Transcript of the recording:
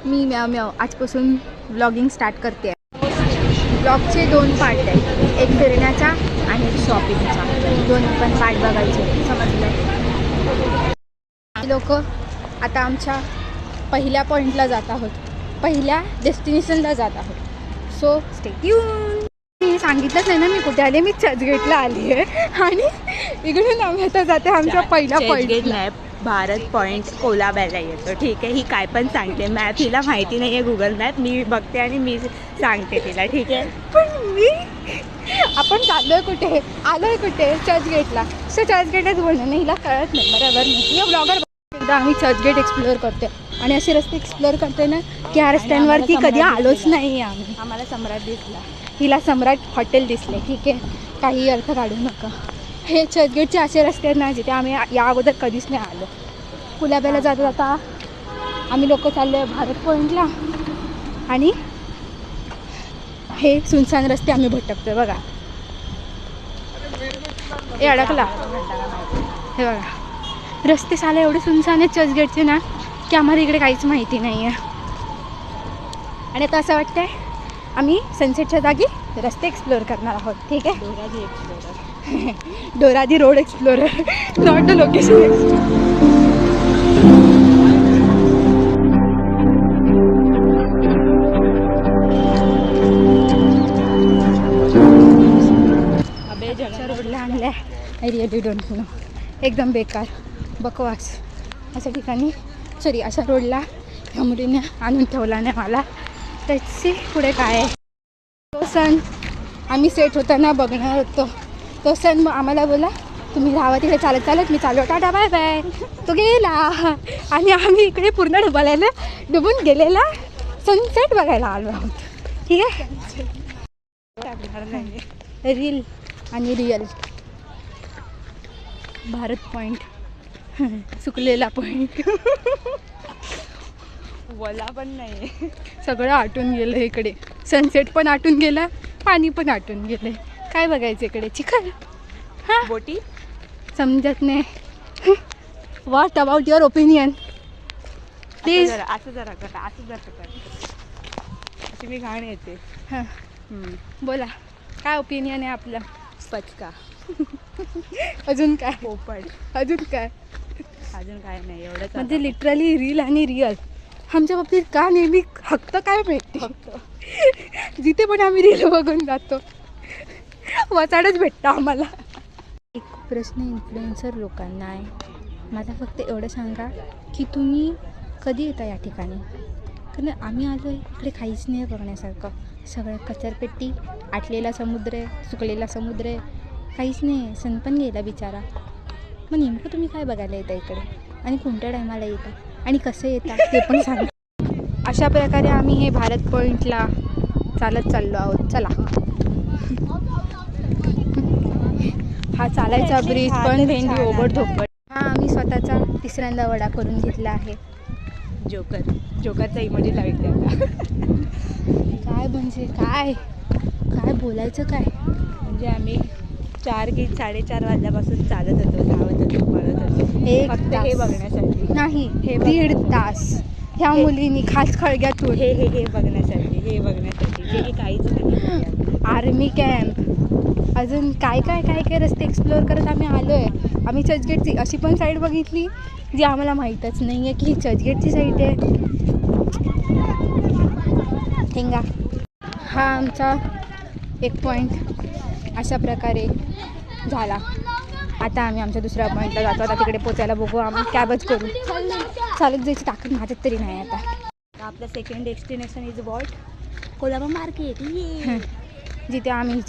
मी म्याव आजपासून vlogging start करते आहे. ब्लॉगचे 2 पार्ट आहेत, एक फिरण्याचा आणि एक शॉपिंगचा. दोन्ही पण पार्ट बघायचे, समजलं. लोक आता आमच्या पहिल्या पॉईंटला जात आहोत, पहिल्या डेस्टिनेशनला जात आहोत. So stay tune. मी सांगितलंच नाही ना मी कुठे आले. मी चर्चगेटला आली आहे आणि इकडून आम्ही आता जाते आमच्या पहिल्या पॉईंटला. भारत पॉईंट कोलाब्याला येतो. ठीक आहे, ही काय पण सांगते. मॅप हिला माहिती नाही आहे, गुगल मॅप मी बघते आणि मी सांगते तिला. ठीक आहे, पण आपण चाललोय कुठे, आलोय कुठे, चर्चगेटला. सो चर्चगेटच बोलणं नाही, हिला कळत नाही बरोबर नाही. या ब्लॉगर एकदा आम्ही चर्चगेट एक्सप्लोअर करते आणि असे रस्ते एक्सप्लोअर करते ना की ह्या रस्त्यांवरती कधी आलोच नाही आम्ही. आम्हाला सम्राट दिसला, हिला सम्राट हॉटेल दिसले. ठीक आहे, काही अर्थ काढू नका. हे चर्चगेटचे असे रस्ते आहेत ना जिथे आम्ही या अगोदर कधीच नाही आलो. कोलाब्याला जाता जाता आम्ही लोक चाललो आहे भारत पॉईंटला आणि हे सुनसान रस्ते आम्ही भटकतोय बघा. हे अडकला, हे बघा रस्ते साला एवढे सुनसान आहेत चर्चगेटचे ना की आम्हाला इकडे काहीच माहिती नाही आहे. आणि आता असं वाटतंय आम्ही सनसेटच्या जागी रस्ते एक्सप्लोअर करणार आहोत. ठीक आहे, Dhoraji explorer. Dhoraji road explorer, not the location explorer. रोडला आणल्या आय रिअली डोंट नो, एकदम बेकार बकवास. अशा ठिकाणी सॉरी अशा रोडला ह्या मुलीने आणून ठेवला नाही मला. त्याची पुढे काय आहे. तो सण आम्ही सेट होताना बघणार होतो. तो सण मग आम्हाला बोला तुम्ही राहावा तिकडे चालत चालत, मी चालू टाटा बाय बाय. तो गेला आणि आम्ही इकडे पूर्ण डुबून गेलेला सनसेट बघायला आलो आहोत. ठीक आहे, रील आणि रिअल भारत पॉईंट, सुकलेला पॉईंट. वला पण नाही, सगळं आटून गेलं इकडे. सनसेट पण आटून गेला, पाणी पण आटून गेलं. काय बघायचं इकडे, चिखल. हां, बोटी समजत नाही. What about your opinion please. असं जरा कर अशी मी घाण येते. हां बोला, काय ओपिनियन आहे आपलं. पचका. अजून काय, पोपट. अजून काय नाही एवढंच. म्हणजे लिटरली रील आणि रिअल आमच्या बाबतीत का नेहमी हक्क काय भेटते. फक्त जिथे पण आम्ही रील बघून जातो वाचाडच भेटतं आम्हाला. एक प्रश्न इन्फ्लुएन्सर लोकांना आहे, मला फक्त एवढं सांगा की तुम्ही कधी येता या ठिकाणी. कारण आम्ही आलो आहे इकडे काहीच नाही बघण्यासारखं. सगळं कचरपेटी, आटलेला समुद्र आहे, सुकलेला समुद्र आहे, काहीच नाही. सण पण गेला बिचारा. मग नेमकं तुम्ही काय बघायला येता इकडे आणि कोणत्या टायमाला येता आणि कसं येता ते पण सांगा. अशा प्रकारे आम्ही हे भारत पॉईंटला चालत चाललो आहोत. चला, हा चालायचा ब्रिज पण भेंडी ओबडधोबड. हा आम्ही स्वतःचा तिसऱ्यांदा वडा करून घेतला आहे. जोकरचा इमोजी लावते आता. काय म्हणजे काय काय बोलायचं काय. म्हणजे आम्ही 4 की 4:30 वाजल्यापासून चालत होतो, धावत होतो, पळत होतो. एक फक्त हे बघण्यासाठी नाही, हे 1.5 तास ह्या मुलींनी खास खळग्यातून हे बघण्यासाठी जे काहीच नाही. आर्मी कॅम्प, अजून काय रस्ते एक्सप्लोअर करत आम्ही आलो आहे. आम्ही चर्चगेटची अशी पण साईड बघितली जी आम्हाला माहीतच नाही आहे की ही चर्चगेटची साईड आहे. ठेंगा. हा आमचा एक पॉईंट अशा प्रकारे झाला. आता आम्ही आमच्या दुसऱ्या पॉईंटला जातो. आता तिकडे पोचायला बघू, आम्ही कॅबच करू. चालत जायची ताकद माझ्यात तरी नाही आता. आपलं second destination is what, Colaba market, जिथे आम्ही